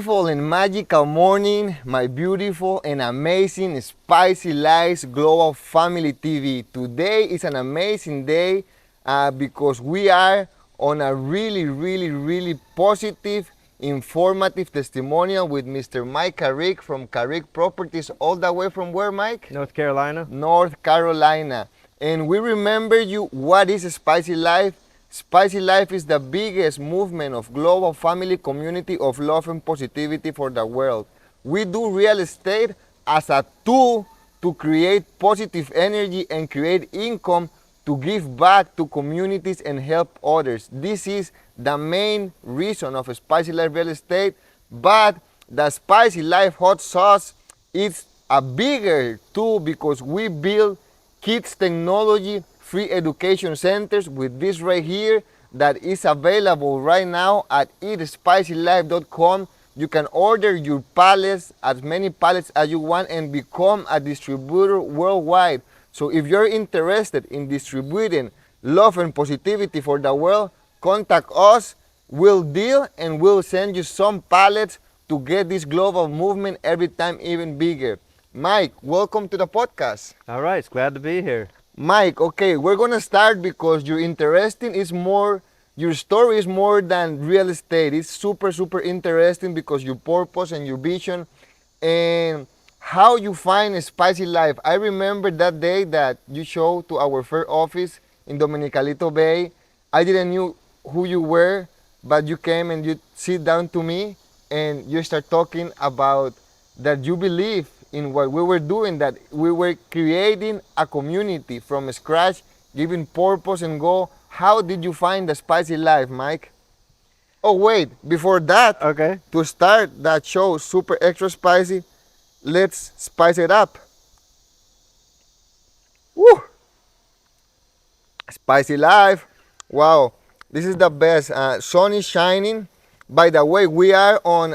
beautiful and magical morning, my beautiful and amazing Spicy Lives Global Family TV. Today is an amazing day because we are on a really positive, informative testimonial with Mr. Mike CARRICK from CARRICK Properties, all the way from where, Mike? North Carolina. North Carolina. And we remember you, what is Spicy Life? Spicy Life is the biggest movement of global family community of love and positivity for the world. We do real estate as a tool to create positive energy and create income to give back to communities and help others. This is the main reason of Spicy Life Real Estate, but the Spicy Life Hot Sauce is a bigger tool because we build kids technology free education centers with this right here that is available right now at eatspicylife.com. You can order your pallets, as many pallets as you want, and become a distributor worldwide. So if you're interested in distributing love and positivity for the world, contact us. We'll deal and we'll send you some pallets to get this global movement every time even bigger. Mike, welcome to the podcast. All right, it's glad to be here. Mike, okay, we're gonna start because your story is more than real estate. It's super interesting because your purpose and your vision and how you find a spicy life. I remember that day that you showed to our first office in Dominicalito Bay. I didn't knew who you were, but you came and you sit down to me and you start talking about that you believe in what we were doing, that we were creating a community from scratch, giving purpose and goal. How did you find the spicy life, Mike? Oh wait, before that, Okay. to start that show super extra spicy, let's spice it up. Woo! Spicy life. Wow, this is the best. Sun is shining. By the way, we are on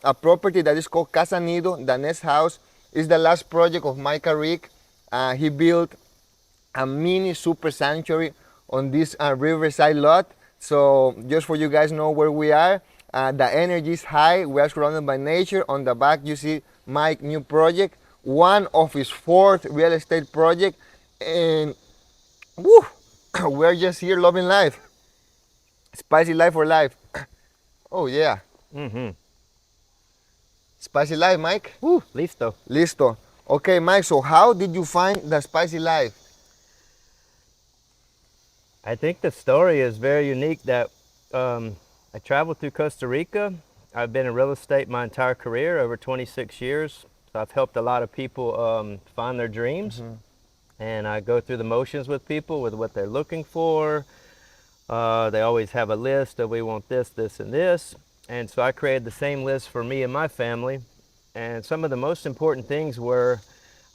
a property that is called Casa Nido, the nest house. Is the last project of Mike CARRICK. He built a mini super sanctuary on this riverside lot. So just for you guys know where we are, the energy is high. We are surrounded by nature. On the back you see Mike's new project, one of his 4th real estate project, and woo, we're just here loving life. Spicy life for life. Oh yeah. Spicy life, Mike? Woo, listo. Listo. Okay, Mike, so how did you find the spicy life? I think the story is very unique that I traveled through Costa Rica. I've been in real estate my entire career, over 26 years. So I've helped a lot of people find their dreams. And I go through the motions with people with what they're looking for. They always have a list of we want this, this, and this. And so I created the same list for me and my family. And some of the most important things were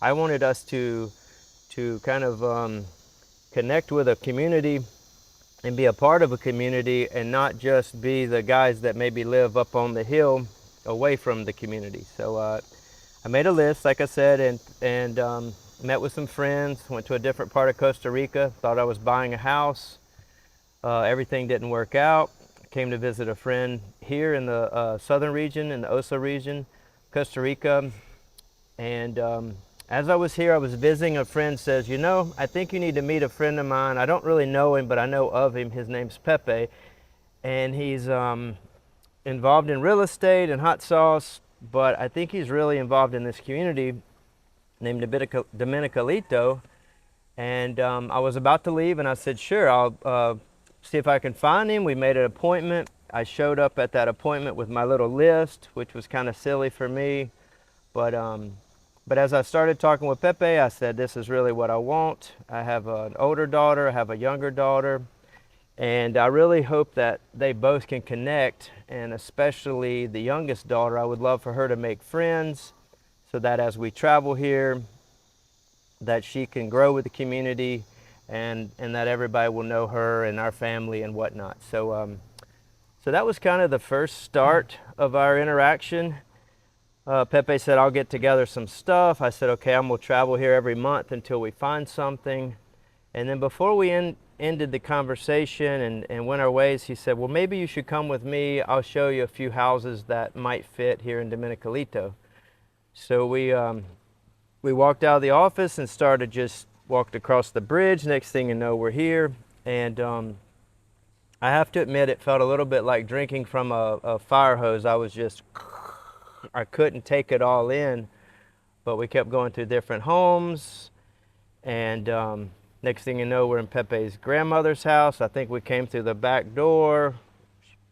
I wanted us to kind of connect with a community and be a part of a community and not just be the guys that maybe live up on the hill away from the community. So I made a list, like I said, and met with some friends, went to a different part of Costa Rica, thought I was buying a house. Everything didn't work out. Came to visit a friend here in the southern region, in the Osa region, Costa Rica. And as I was here, I was visiting. A friend says, you know, I think you need to meet a friend of mine. I don't really know him, but I know of him. His name's Pepe. And he's involved in real estate and hot sauce, but I think he's really involved in this community named DOMINICALITO. And I was about to leave, and I said, sure, I'll see if I can find him. We made an appointment. I showed up at that appointment with my little list, which was kind of silly for me. But as I started talking with Pepe, I said, this is really what I want. I have an older daughter, I have a younger daughter, and I really hope that they both can connect, and especially the youngest daughter, I would love for her to make friends so that as we travel here, that she can grow with the community and that everybody will know her and our family and whatnot. So so that was kind of the first start of our interaction. Pepe said, I'll get together some stuff. I said, okay, I'm gonna travel here every month until we find something. And then before we ended the conversation and went our ways, he said, well, maybe you should come with me. I'll show you a few houses that might fit here in Dominicalito. So we walked out of the office and started just walked across the bridge. Next thing you know, we're here. And I have to admit, it felt a little bit like drinking from a fire hose. I couldn't take it all in, but we kept going through different homes. And next thing you know, we're in Pepe's grandmother's house. I think we came through the back door.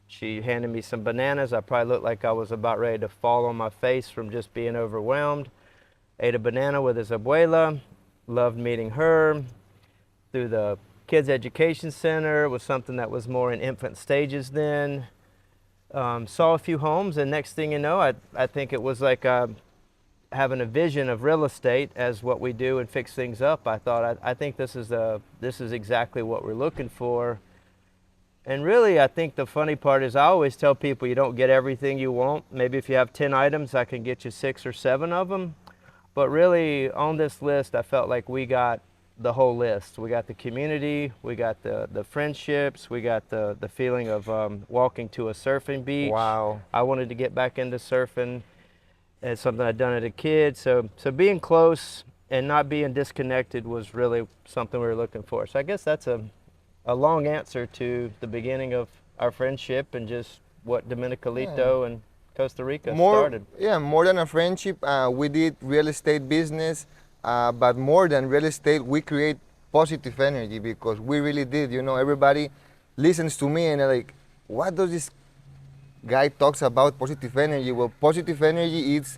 She handed me some bananas. I probably looked like I was about ready to fall on my face from just being overwhelmed. Ate a banana with his abuela. Loved meeting her. Through the Kids Education Center, was something that was more in infant stages then. Saw a few homes, and next thing you know, I think it was like having a vision of real estate as what we do and fix things up. I thought, I think this is exactly what we're looking for. And really, I think the funny part is I always tell people you don't get everything you want. Maybe if you have 10 items, I can get you 6 or 7 of them. But really, on this list, I felt like we got the whole list. We got the community, we got the friendships, we got the feeling of walking to a surfing beach. Wow. I wanted to get back into surfing. It's something I'd done as a kid. So being close and not being disconnected was really something we were looking for. So I guess that's a long answer to the beginning of our friendship and just what Dominicalito and Costa Rica started. Yeah, more than a friendship, we did real estate business, but more than real estate, we create positive energy because we really did. You know, everybody listens to me and they're like, what does this guy talks about positive energy? Well, positive energy is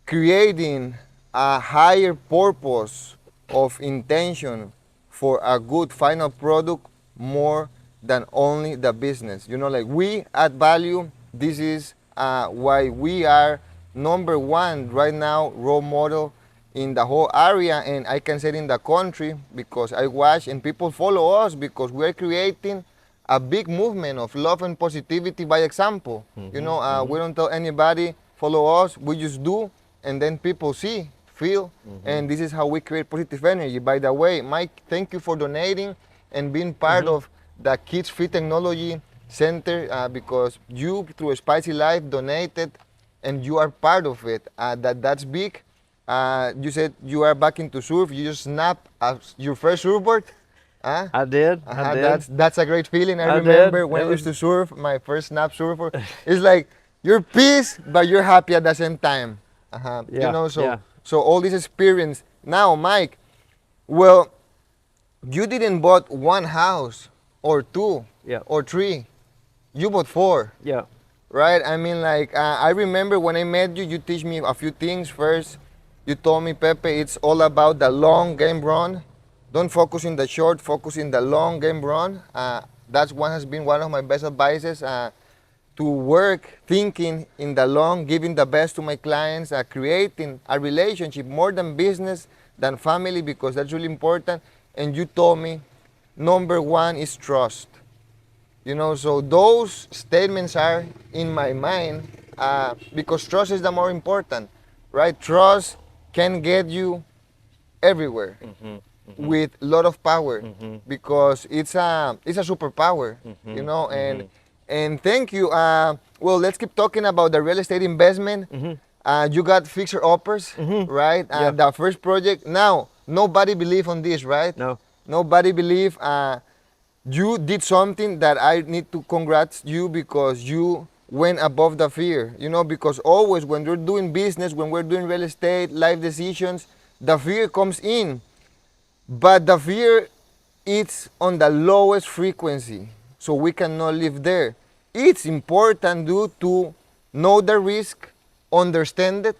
creating a higher purpose of intention for a good final product more than only the business. You know, like we add value. This is why we are #1 right now role model in the whole area, and I can say in the country because I watch and people follow us because we are creating a big movement of love and positivity by example. You know, we don't tell anybody follow us, we just do, and then people see, feel, and this is how we create positive energy. By the way, Mike, thank you for donating and being part of the Kids Free Technology Center because you, through a Spicy Life, donated and you are part of it. That's big. You said you are back into surf. You just snapped your first surfboard. I did. I did. That's a great feeling. I remember when I used to surf, my first snap surfboard. It's like you're pissed, but you're happy at the same time. Yeah, you know, yeah. so all this experience. Now, Mike, well, you didn't bought one house or 2 or 3. You bought 4. Yeah. Right? I mean, like, I remember when I met you, you teach me a few things. First, you told me, Pepe, it's all about the long game run. Don't focus in the short, focus in the long game run. That's has been one of my best advices. To work, thinking in the long, giving the best to my clients, creating a relationship more than business, than family, because that's really important. And you told me, #1 is trust. You know, so those statements are in my mind because trust is the more important, right? Trust can get you everywhere with a lot of power because it's a superpower, you know. And thank you. Well, let's keep talking about the real estate investment. You got fixer uppers, right? The first project. Now, nobody believe on this, right? No. Nobody believe. You did something that I need to congrats you because you went above the fear. You know, because always when we're doing business, when we're doing real estate, life decisions, the fear comes in. But the fear is on the lowest frequency, so we cannot live there. It's important to know the risk, understand it,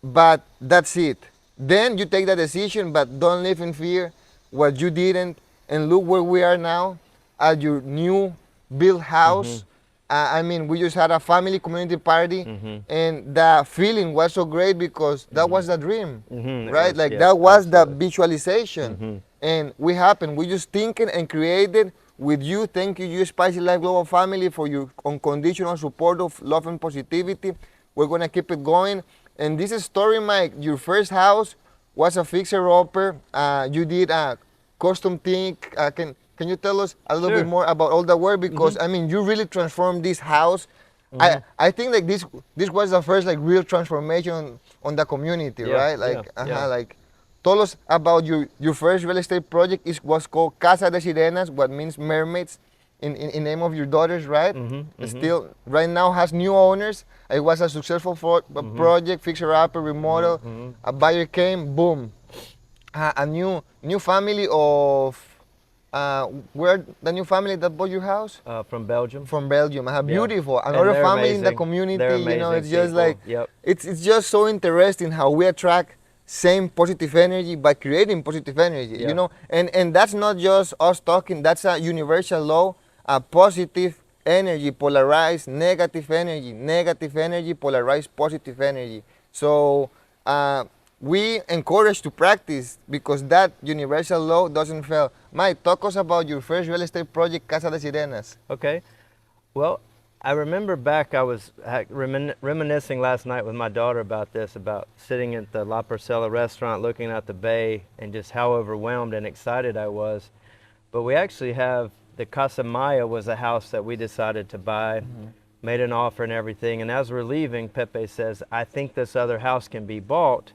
but that's it. Then you take the decision, but don't live in fear what you didn't. And look where we are now at your new built house. I mean, we just had a family community party, and the feeling was so great because that was the dream, right? Like that was the visualization, and we happened. We just thinking and created with you. Thank you, you Spicy Life Global Family, for your unconditional support of love and positivity. We're gonna keep it going. And this is story, Mike. Your first house was a fixer-upper. You did a custom thing. Can you tell us a little Sure. bit more about all the work? Because I mean, you really transformed this house. I think like this was the first like real transformation on the community, Yeah, right? yeah, Like yeah. like tell us about your first real estate project. It was called Casa de Sirenas, what means mermaids in name of your daughters, right? It still right now has new owners. It was a successful project, fixer upper, remodel. A buyer came, boom, a new family of where the new family that bought your house From Belgium. from Belgium. Yeah. Beautiful. And Another they're family in the amazing. They're community. You know, amazing it's just people. like Yep. it's just so interesting how we attract same positive energy by creating positive energy. Yeah. You know, and that's not just us talking. That's a universal law. A positive energy polarize negative energy polarize positive energy. So we encourage to practice because that universal law doesn't fail. Mike, talk us about your first real estate project, Casa de Sirenas. Okay. Well, I remember back, I was reminiscing last night with my daughter about this, about sitting at the La Parcela restaurant looking at the bay and just how overwhelmed and excited I was. But we actually have, the Casa Maya was a house that we decided to buy, made an offer and everything. And as we're leaving, Pepe says, I think this other house can be bought.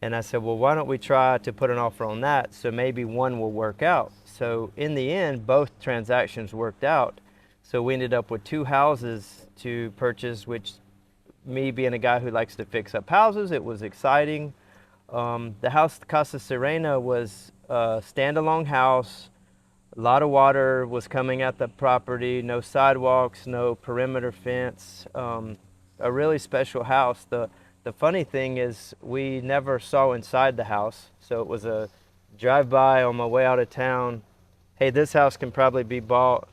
And I said, well, why don't we try to put an offer on that so maybe one will work out. So in the end, both transactions worked out. So we ended up with 2 houses to purchase, which, me being a guy who likes to fix up houses, it was exciting. The house, Casa Serena, was a standalone house. A lot of water was coming at the property, no sidewalks, no perimeter fence. A really special house. The funny thing is we never saw inside the house. So it was a drive-by on my way out of town. Hey, this house can probably be bought.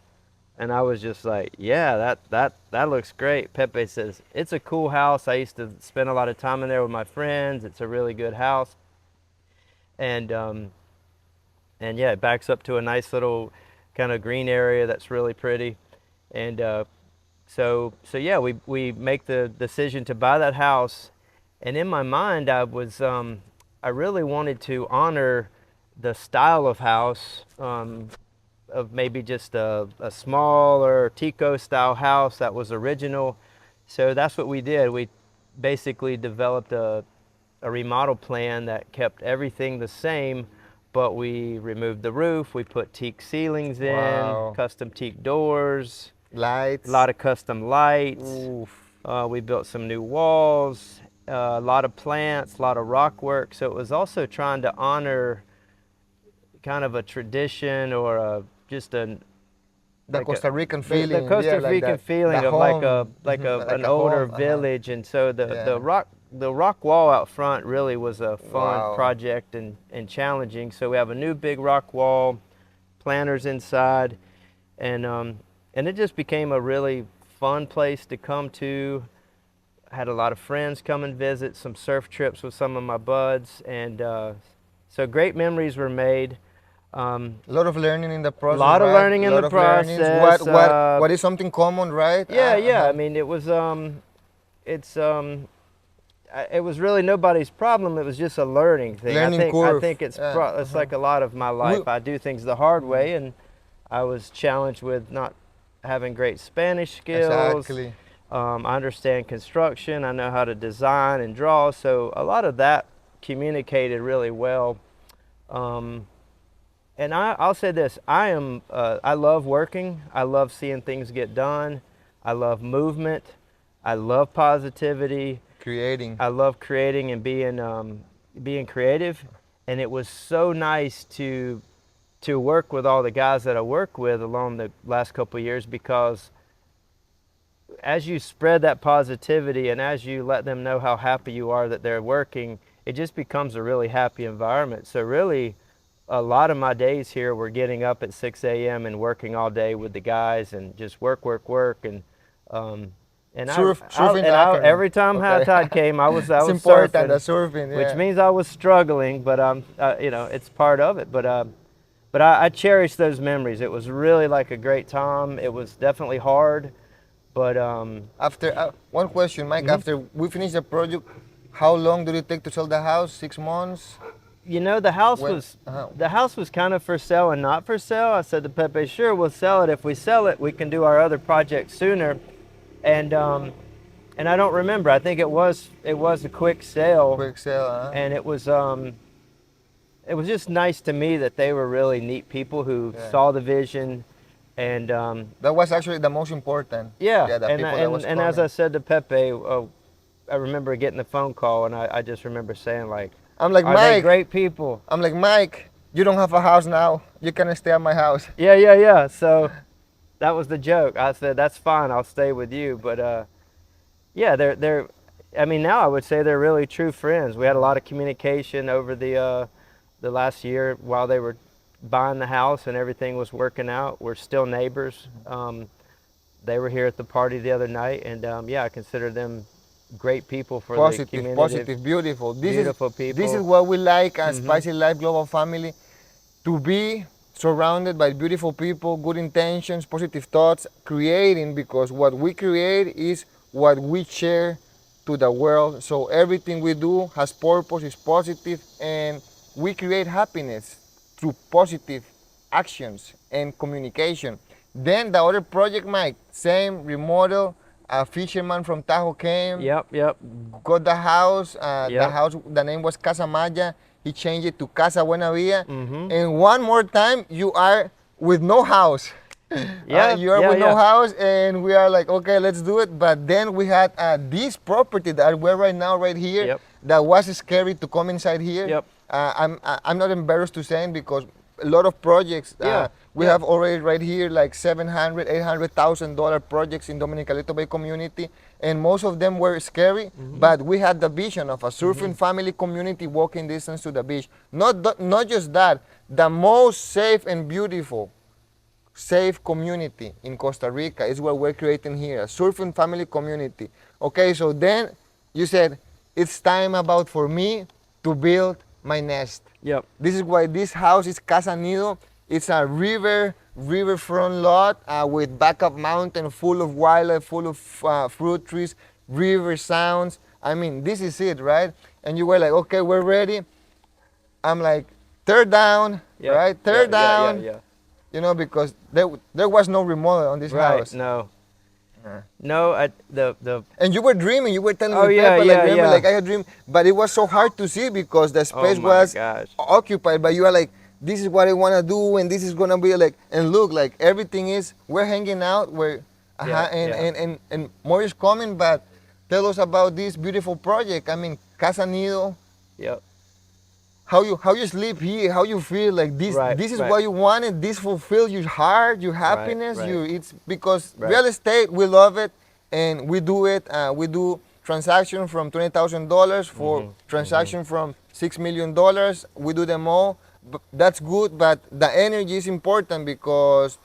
And I was just like, yeah, that looks great. Pepe says, it's a cool house. I used to spend a lot of time in there with my friends. It's a really good house. And yeah, it backs up to a nice little kind of green area that's really pretty. And so yeah, we make the decision to buy that house. And in my mind, I really wanted to honor the style of house, of maybe just a smaller Tico style house that was original. So that's what we did. We basically developed a remodel plan that kept everything the same, but we removed the roof, we put teak ceilings in, Wow. custom teak doors, Lights. a lot of custom lights. Oof. We built some new walls, a lot of plants, a lot of rock work. So it was also trying to honor kind of a tradition or just The like Costa Rican feeling. the Costa yeah, like Rican that, feeling the of home. like Mhm, like an a older home, village. And so Yeah. the rock wall out front really was a fun Wow. project and challenging. So we have a new big rock wall, planters inside, and it just became a really fun place to come to. I had a lot of friends come and visit, some surf trips with some of my buds, and so great memories were made. A lot of learning in the A process, lot of right? learning in lot the of learnings. process. What is something common, right? Yeah, yeah. I mean, it was it was really nobody's problem. It was just a learning thing. Learning I curve. think it's Yeah, it's like a lot of my life. I do things the hard way, and I was challenged with not having great Spanish skills. Exactly. I understand construction. I know how to design and draw. So a lot of that communicated really well. And I'll say this, I love working. I love seeing things get done. I love movement. I love positivity. Creating. I love creating and being creative. And it was so nice to work with all the guys that I work with along the last couple of years, because as you spread that positivity and as you let them know how happy you are that they're working, it just becomes a really happy environment. So really, a lot of my days here were getting up at 6 a.m. and working all day with the guys and just work. And Surfing the I acronym. every time high Okay. tide came, I was It's important, surfing, the surfing, which yeah. means I was struggling, but you know, it's part of it. But I cherish those memories. It was really like a great time. It was definitely hard, but After one question, Mike. After we finish the project, how long did it take to sell the house? 6 months? You know, the house When, was the house was kind of for sale and not for sale. I said to Pepe, "Sure, we'll sell it. If we sell it, we can do our other project sooner." And I don't remember. I think it was a quick sale, quick sale, and it was just nice to me that they were really neat people who Yeah. saw the vision, and That was actually the most important. yeah, The and people that was and as coming. I said to Pepe, I remember getting the phone call, and I just remember saying like, I'm like, "Are they Mike, great people?" I'm like, Mike, you don't have a house now. You can stay at my house. Yeah, yeah, yeah. So that was the joke. I said, "That's fine. I'll stay with you." But yeah, they're. I mean, now I would say they're really true friends. We had a lot of communication over the last year while they were buying the house and everything was working out. We're still neighbors. They were here at the party the other night, and yeah, I consider them great people for the Positive, community. positive, beautiful. Beautiful people. This is what we like as Spicy Life Global Family, to be surrounded by beautiful people, good intentions, positive thoughts, creating, because what we create is what we share to the world. So everything we do has purpose, is positive, and we create happiness through positive actions and communication. Then the other project, Mike, same remodel. A fisherman from Tahoe came, Yep, yep. got the house. The Yep. house, the name was Casa Maya. He changed it to Casa Buenavia. Mhm. And one more time, you are with no house. Yeah, you are yeah, with no yeah. house, and we are like, okay, let's do it. But then we had this property that we're right now, right here, Yep. that was scary to come inside here. Yep. I'm not embarrassed to say, because a lot of projects Yeah, we yeah. have already right here, like $700,000, $800,000 projects in Dominicalito Bay community, and most of them were scary. But we had the vision of a surfing family community, walking distance to the beach. Not just that, the most safe and beautiful, safe community in Costa Rica is what we're creating here, a surfing family community. Okay, so then you said, it's time about for me to build my nest. Yep. This is why this house is Casa Nido. It's a riverfront lot with backup mountain, full of wildlife, full of fruit trees, river sounds. I mean, this is it, right? And you were like, okay, we're ready. I'm like, tear down, Yep. right? Tear Yeah, down. Yeah, yeah, You know, because there was no remodel on this yeah. Right. house. No. Uh. No. The. And you were dreaming. You were telling Oh, me, yeah, Pepe, yeah, like, remember, yeah. like I had dream, but it was so hard to see because the Oh space my was gosh. occupied. But you are like, this is what I want to do, and this is gonna be like, and look, like everything is. We're hanging out. We're, Yeah, and, yeah. and more is coming. But tell us about this beautiful project. I mean, Casa Nido. Yep. How you sleep here, how you feel, like this. Right, This is right. what you wanted. This fulfills your heart, your happiness. right. It's because Right. real estate, we love it, and we do it. We do transaction from $20,000 for transaction from $6 million. We do them all. That's good, but the energy is important, because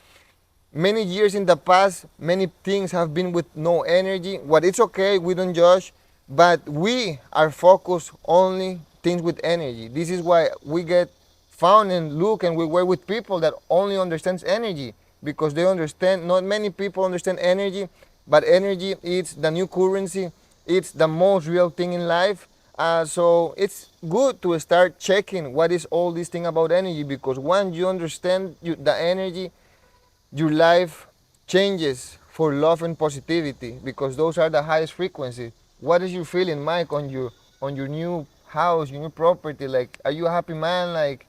many years in the past, many things have been with no energy. What it's okay, we don't judge, but we are focused only things with energy. This is why we get found and look, and we work with people that only understands energy, because they understand. Not many people understand energy, but energy is the new currency. It's the most real thing in life. So it's good to start checking what is all this thing about energy, because once you understand the energy, your life changes for love and positivity, because those are the highest frequencies. What is your feeling, Mike, on your new house, your new property? Like, are you a happy man? Like,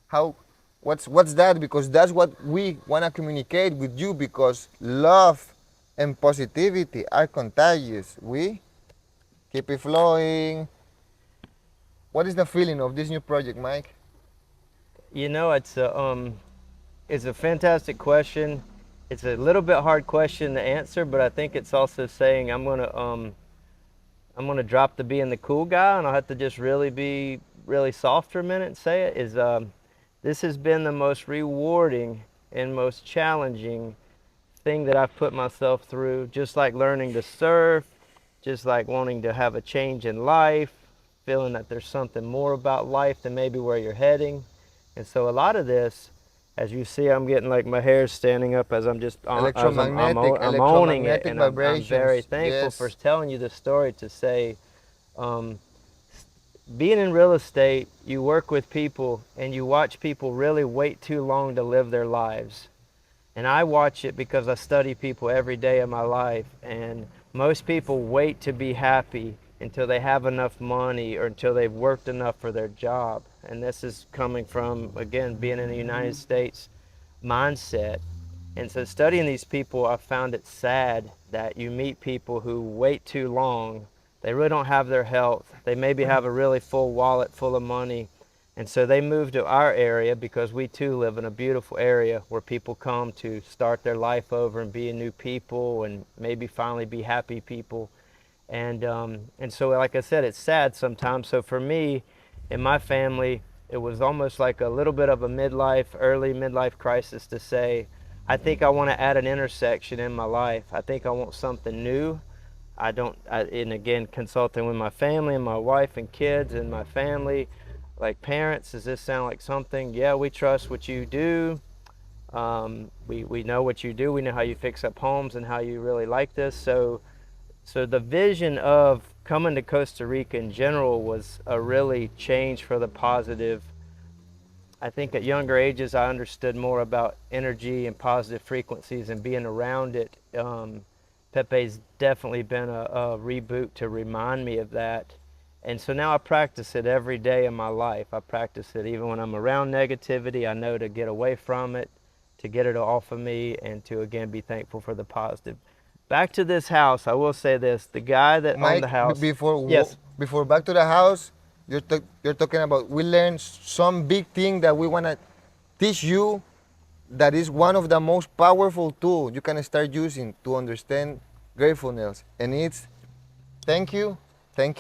how, what's that? Because that's what we want to communicate with you, because love and positivity are contagious. We keep it flowing. What is the feeling of this new project, Mike? You know, it's a fantastic question. It's a little bit hard question to answer, but I think it's also saying I'm gonna drop the being the cool guy, and I'll have to just really be really soft for a minute and say it. This has been the most rewarding and most challenging thing that I've put myself through. Just like learning to surf, just like wanting to have a change in life, feeling that there's something more about life than maybe where you're heading. And so a lot of this, as you see, I'm getting like my hair standing up as I'm just I'm owning it, and I'm very thankful Yes. for telling you the story, to say being in real estate, you work with people and you watch people really wait too long to live their lives. And I watch it because I study people every day of my life. And most people wait to be happy until they have enough money or until they've worked enough for their job. And this is coming from, again, being in the United States mindset. And so studying these people, I found it sad that you meet people who wait too long. They really don't have their health. They maybe have a really full wallet full of money. And so they move to our area because we too live in a beautiful area where people come to start their life over and be new people and maybe finally be happy people. And so, like I said, it's sad sometimes. So for me, in my family, it was almost like a little bit of a early midlife crisis to say, I think I want to add an intersection in my life. I think I want something new. And again, consulting with my family and my wife and kids and my family, like parents, does this sound like something? Yeah, we trust what you do. We know what you do. We know how you fix up homes and how you really like this. So the vision of coming to Costa Rica in general was a really change for the positive. I think at younger ages I understood more about energy and positive frequencies and being around it. Pepe's definitely been a reboot to remind me of that. And so now I practice it every day in my life. I practice it even when I'm around negativity. I know to get away from it, to get it off of me, and to again be thankful for the positive. Back to this house, I will say this: the guy that Mike, owned the house. Yes. Before back to the house, you're talking about we learned some big thing that we want to teach you. That is one of the most powerful tools you can start using to understand gratefulness, and it's thank you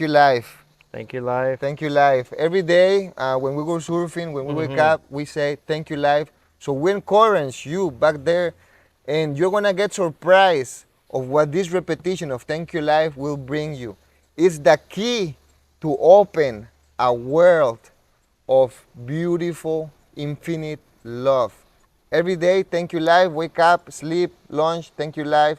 life. Thank you, life. Thank you, life. Every day when we go surfing, when we wake up, we say thank you, life. So we encourage you back there, and you're gonna get surprised of what this repetition of thank you, life will bring you. It's the key to open a world of beautiful, infinite love. Every day, thank you, life. Wake up, sleep, lunch, thank you, life,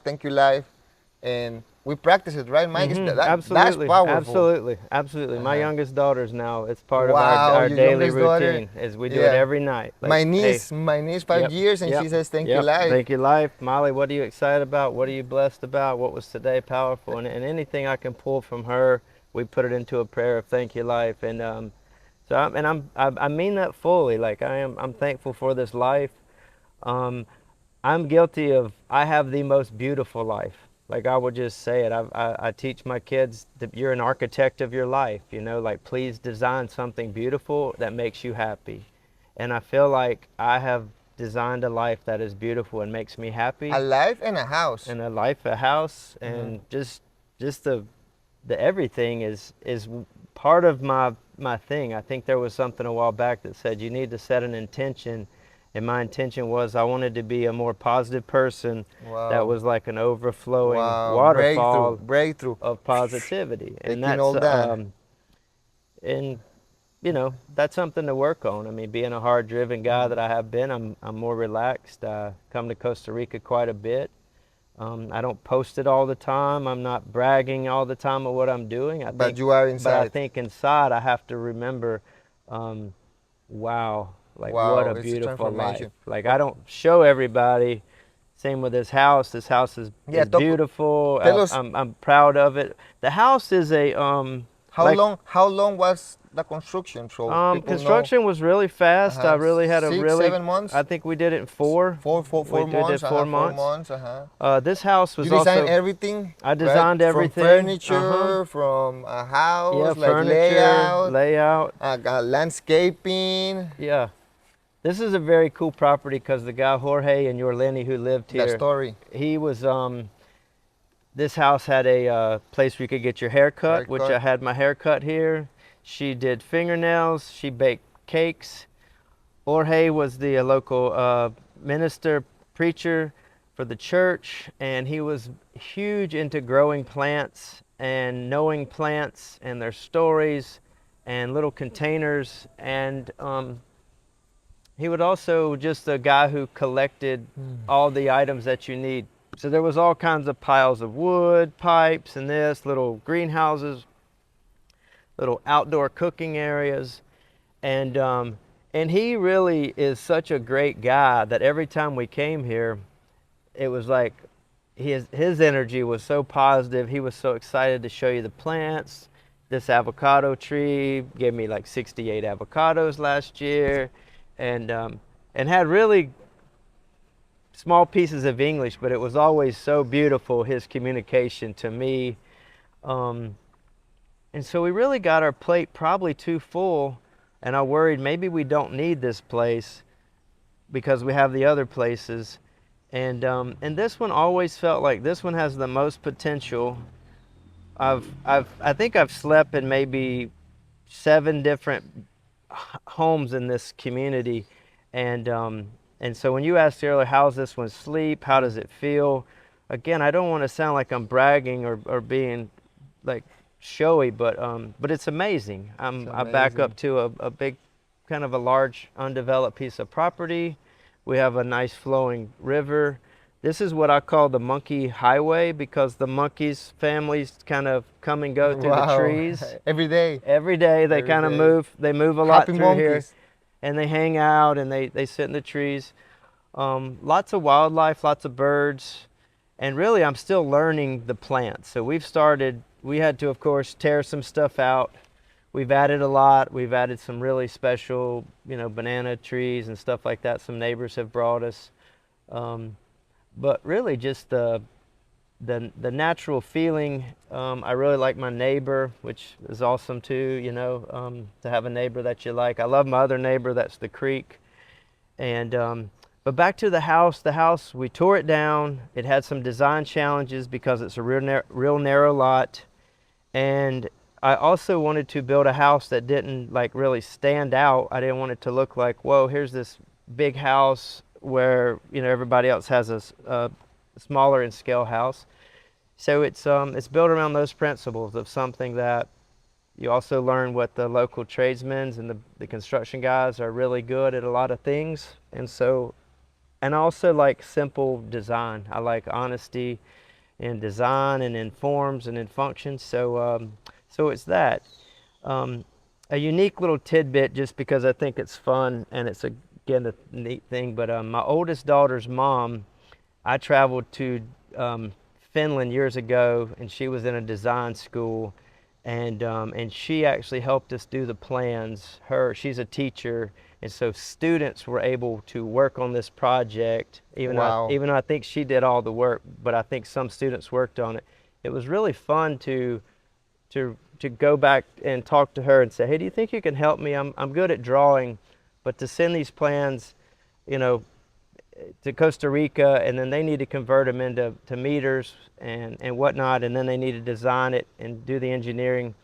and we practice it, right, Mike? Absolutely, That's powerful. absolutely. My youngest daughter's now. It's part of Wow, our your daily youngest daughter? routine. Is we do it Yeah. every night. Like, My hey, niece, 5 years, and she says thank you, life. Thank you, life. Molly, what are you excited about? What are you blessed about? What was today powerful? And anything I can pull from her, we put it into a prayer of thank you, life. And I mean that fully. Like I'm thankful for this life. I'm guilty of, I have the most beautiful life. Like I would just say it. I teach my kids that you're an architect of your life, you know, like please design something beautiful that makes you happy. And I feel like I have designed a life that is beautiful and makes me happy. A life and a house. And a house, and just the everything is part of my thing. I think there was something a while back that said you need to set an intention. And my intention was I wanted to be a more positive person. Wow. That was like an overflowing Wow. waterfall breakthrough of positivity. And Taking all that. And you know, that's something to work on. I mean, being a hard-driven guy that I have been, I'm more relaxed. I come to Costa Rica quite a bit. I don't post it all the time. I'm not bragging all the time of what I'm doing. But you are inside. But I think inside I have to remember, wow. Like Wow, what a it's beautiful life. transformation. Like I don't show everybody. Same with this house. This house is beautiful. Tell us, I'm proud of it. The house is a how long was the construction? So people construction was really fast. I really had 7 months. I think we did it in four. Four We months. did 4 months. 4 months. This house was You designed also everything. I designed right? everything. From furniture, from a house, yeah, like furniture, layout, landscaping. Yeah. This is a very cool property because the guy Jorge and Yorleni who lived here. The story. He was this house had a place where you could get your hair cut, which I had my hair cut here. She did fingernails. She baked cakes. Jorge was the local minister, preacher for the church, and he was huge into growing plants and knowing plants and their stories and little containers. And he would also just a guy who collected all the items that you need. So there was all kinds of piles of wood, pipes, and this, little greenhouses. little outdoor cooking areas, and he really is such a great guy that every time we came here, it was like his energy was so positive. He was so excited to show you the plants. This avocado tree gave me like 68 avocados last year, and had really small pieces of English, but it was always so beautiful, his communication to me. Um, and so we really got our plate probably too full, and I worried maybe we don't need this place because we have the other places. And this one always felt like this one has the most potential. I think I've slept in maybe 7 different homes in this community, and so when you asked earlier, how's this one sleep? How does it feel? Again, I don't want to sound like I'm bragging or being like showy, but it's amazing. It's I back amazing. up to a big, kind of a large undeveloped piece of property. We have a nice flowing river. This is what I call the monkey highway because the monkeys families kind of come and go through the Wow. trees. Every day. Every day they Every kind of day. move. They move a lot Happy through here, monkeys. and they hang out and they sit in the trees. Lots of wildlife, lots of birds, and really I'm still learning the plants. So we had to, of course, tear some stuff out. We've added a lot. We've added some really special, banana trees and stuff like that. Some neighbors have brought us. But really just the natural feeling. I really like my neighbor, which is awesome too, to have a neighbor that you like. I love my other neighbor, that's the creek. And but back to the house, we tore it down. It had some design challenges because it's a real narrow lot. And I also wanted to build a house that didn't like really stand out. I didn't want it to look like, whoa, here's this big house where everybody else has a smaller in scale house. So it's built around those principles of something that you also learn what the local tradesmen and the construction guys are really good at a lot of things. And I also like simple design. I like honesty in design and in forms and in functions. So it's that. A unique little tidbit, just because I think it's fun and it's again a neat thing. But my oldest daughter's mom, I traveled to Finland years ago, and she was in a design school, and she actually helped us do the plans. She's a teacher, and so students were able to work on this project. Wow. Even though I think she did all the work, but I think some students worked on it. It was really fun to go back and talk to her and say, hey, do you think you can help me? I'm good at drawing, but to send these plans, to Costa Rica, and then they need to convert them into meters and whatnot, and then they need to design it and do the engineering.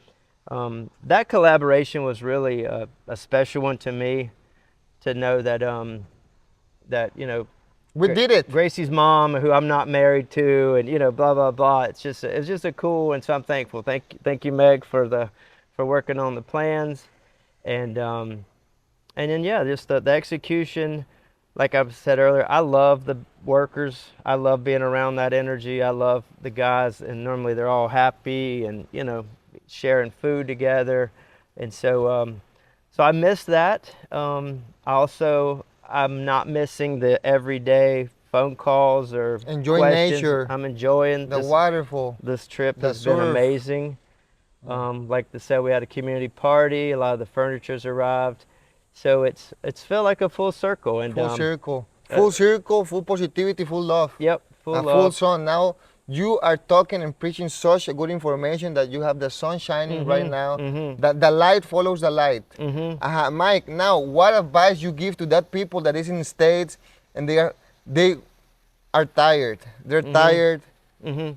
That collaboration was really a special one to me, to know that We did it. Gracie's mom, who I'm not married to, and blah blah blah. It's just a cool, and so I'm thankful. Thank you, Meg, for working on the plans, and then yeah, just the execution. Like I said earlier, I love the workers. I love being around that energy. I love the guys, and normally they're all happy and sharing food together, and so I miss that. I'm not missing the everyday phone calls or Enjoy questions. nature. I'm enjoying The waterfall. this trip the has been surf. amazing. Like I said, we had a community party. A lot of the furniture's arrived, so it's felt like a full circle. And Full circle. Full circle, full positivity, full love. yep, A full full love. sun. Now you are talking and preaching such a good information that you have the sun shining right now. That the light follows the light. Mike, now what advice you give to that people that is in the States and they are tired. They're tired.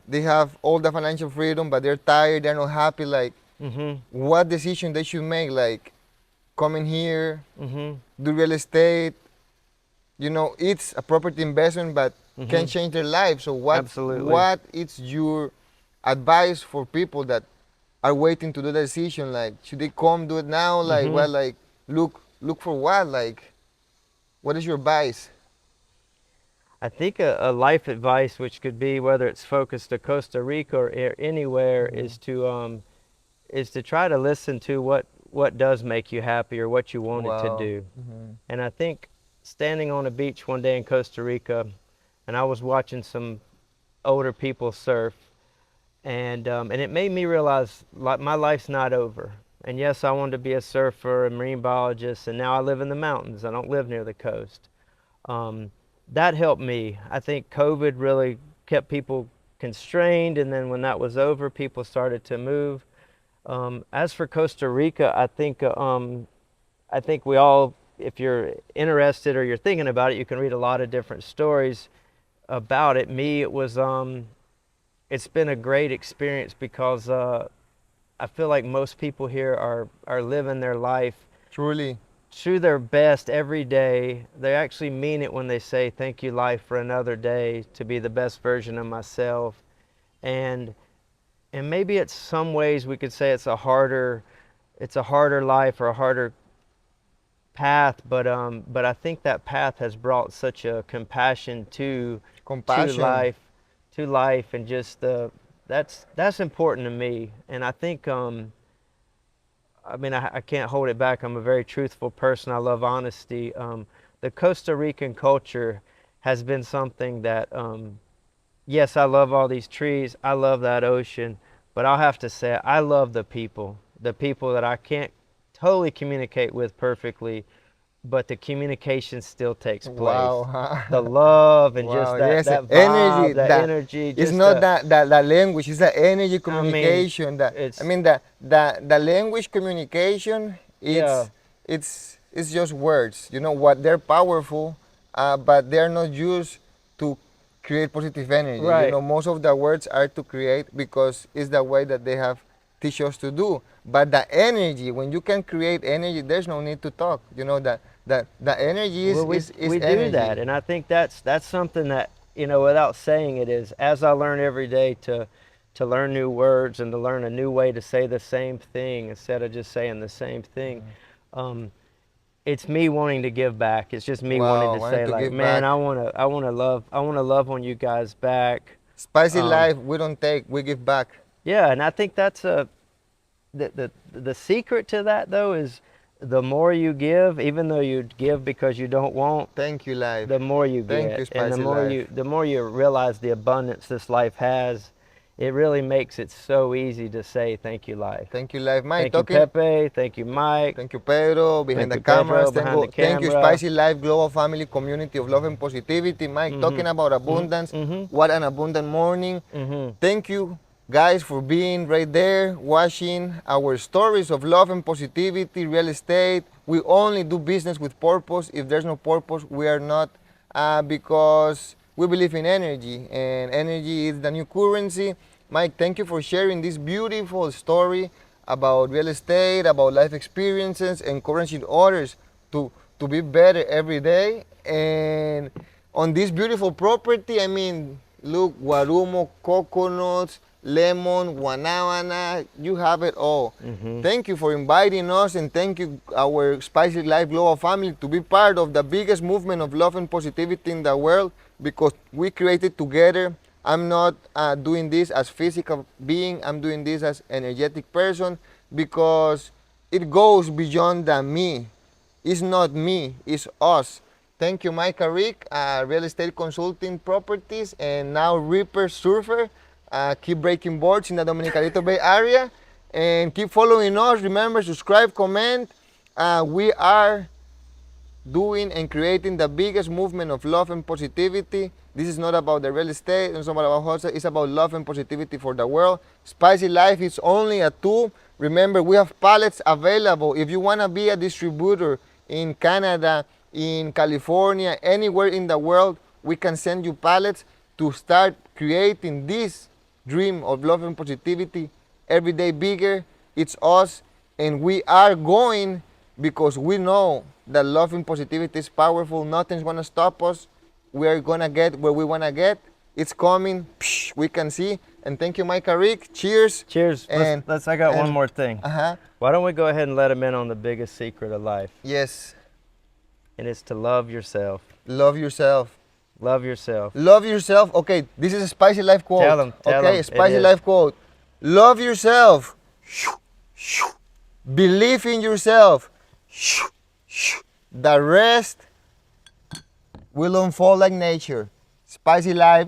They have all the financial freedom, but they're tired. They're not happy. Like, what decision they should make? Like, coming here, do real estate. It's a property investment, but can change their life. So Absolutely. what is your advice for people that are waiting to do the decision? Like, should they come do it now? Like, well, like, look for what? Like, what is your advice? I think a life advice, which could be whether it's focused to Costa Rica or anywhere, is is to try to listen to what does make you happy or what you wanted to Wow. do. Mm-hmm. And I think standing on a beach one day in Costa Rica, and I was watching some older people surf, and it made me realize like my life's not over. And yes, I wanted to be a surfer, a marine biologist, and now I live in the mountains. I don't live near the coast. Um, that helped me. I think COVID really kept people constrained, and then when that was over, people started to move. As for Costa Rica, I think we all, if you're interested or you're thinking about it, you can read a lot of different stories about it. Me, it was it's been a great experience because I feel like most people here are living their life Truly. to their best every day. They actually mean it when they say, "Thank you, life, for another day to be the best version of myself." And maybe it's some ways we could say it's a harder life or a harder path, but I think that path has brought such a compassion to Compassion. life, and just that's important to me. And I think I mean I can't hold it back. I'm a very truthful person. I love honesty. The Costa Rican culture has been something that yes, I love all these trees. I love that ocean, but I'll have to say I love the people that I can't totally communicate with perfectly, but the communication still takes place. Wow. The love and just Wow. Yes. that Energy. vibe, that That energy, it's just not that language. It's the energy I mean, communication. That I it's mean the language communication. yeah, It's just words. You know what? They're powerful, but they're not used to create positive energy. You right. know, most of the words are to create because it's the way that they have teach us to do. But the energy, when you can create energy, there's no need to talk. You know that the energy Well, is we do that, energy. and I think that's something that without saying it is as I learn every day to learn new words and to learn a new way to say the same thing instead of just saying the same thing. Um, it's me wanting to give back. It's just me wanting Wow, to wanted say to like, give man, back. I want to love on you guys back. Spicy Um, life, we don't take, we give back. yeah, and I think that's the secret to that though is the more you give, even though you give because you don't want, Thank you, life. the more you Thank you, get, and spicy life. the more you realize the abundance this life has, it really makes it so easy to say thank you, life. Thank you, life. Mike, Thank you, talking. Pepe. Thank you, Mike. Thank you, Pedro, behind Thank the you, Pedro, cameras. behind the Thank you, camera. Spicy Life Global Family Community of Love and Positivity. Mike, talking about abundance. What an abundant morning. Thank you, guys, for being right there, watching our stories of love and positivity, real estate. We only do business with purpose. If there's no purpose, we are not, because we believe in energy, and energy is the new currency. Mike, thank you for sharing this beautiful story about real estate, about life experiences, encouraging others to be better every day. And on this beautiful property, I mean, look, guarumo, coconuts, lemon, guanabana, you have it all. Thank you for inviting us, and thank you, our Spicy Life Global family, to be part of the biggest movement of love and positivity in the world, because we created together. I'm not doing this as physical being, I'm doing this as energetic person, because it goes beyond the me. It's not me, it's us. Thank you, Mike CARRICK, real estate consulting properties, and now Reaper Surfer. Keep breaking boards in the Dominicalito Bay Area, and keep following us. Remember, subscribe, comment. We are doing and creating the biggest movement of love and positivity. This is not about the real estate, it's not about wholesale, it's about love and positivity for the world. Spicy Life is only a tool. Remember, we have pallets available. If you want to be a distributor in Canada, in California, anywhere in the world, we can send you pallets to start creating this dream of love and positivity every day bigger. It's us, and we are going, because we know that love and positivity is powerful. Nothing's gonna stop us. We are gonna get where we wanna get. It's coming. Psh, we can see. And thank you, Mike CARRICK. Cheers. Cheers. And I got one more thing. Uh-huh. Why don't we go ahead and let them in on the biggest secret of life? Yes. And it's to love yourself. Love yourself. Love yourself. Love yourself. Okay, this is a Spicy Life quote. Tell 'em, okay, it Spicy is. Life quote. Love yourself. Believe in yourself. The rest will unfold like nature. Spicy life.